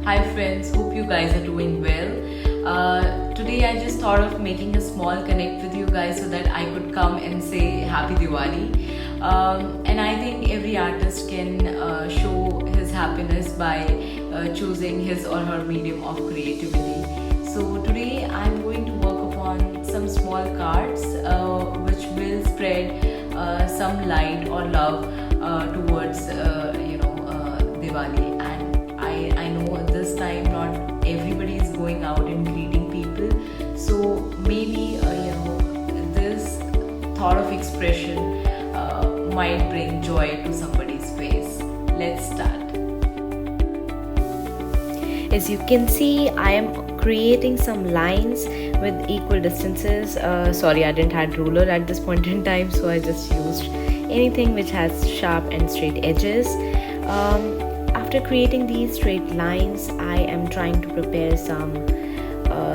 Hi friends, hope you guys are doing well. Today I just thought of making a small connect with you guys so that I could come and say Happy Diwali. And I think every artist can show his happiness by choosing his or her medium of creativity. So today I'm going to work upon some small cards which will spread some light or love towards Diwali. And I know this time not everybody is going out and greeting people, so maybe this thought of expression might bring joy to somebody's face. Let's start. As you can see, I am creating some lines with equal distances. Sorry, I didn't have ruler at this point in time, so I just used anything which has sharp and straight edges. After creating these straight lines, I am trying to prepare some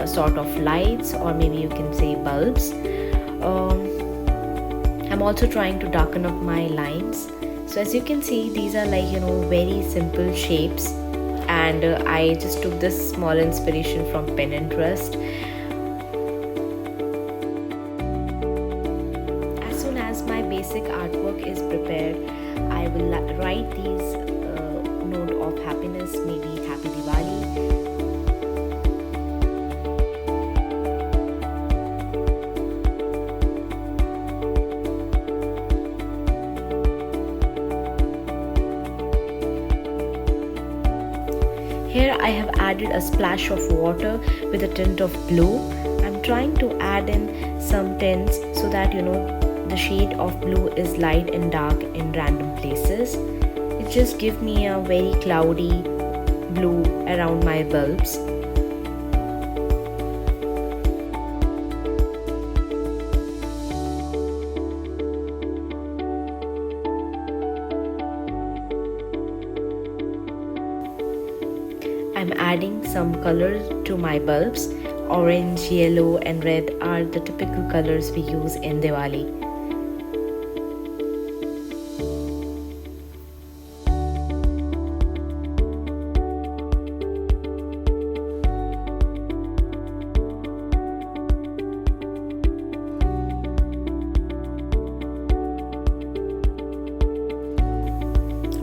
sort of lights, or maybe you can say bulbs. I'm also trying to darken up my lines. So as you can see, these are like very simple shapes, and I just took this small inspiration from Pinterest. As soon as my basic artwork is prepared, I will write these note of happiness, maybe Happy Diwali. Here I have added a splash of water with a tint of blue. I'm trying to add in some tints so that the shade of blue is light and dark in random places. It just gives me a very cloudy blue around my bulbs. I'm adding some colors to my bulbs. Orange, yellow and red are the typical colors we use in Diwali.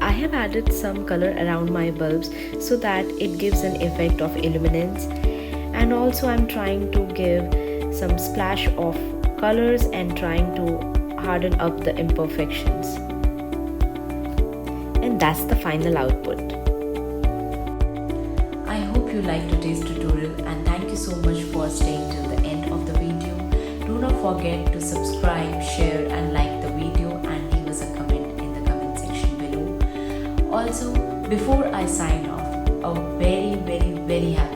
I have added some color around my bulbs so that it gives an effect of illuminance, and also I'm trying to give some splash of colors and trying to harden up the imperfections. And that's the final output. I hope you liked today's tutorial, and thank you so much for staying till the end of the video. Do not forget to subscribe, share and like the video, and leave us a comment in the comment section below. Also, before I sign off, a very happy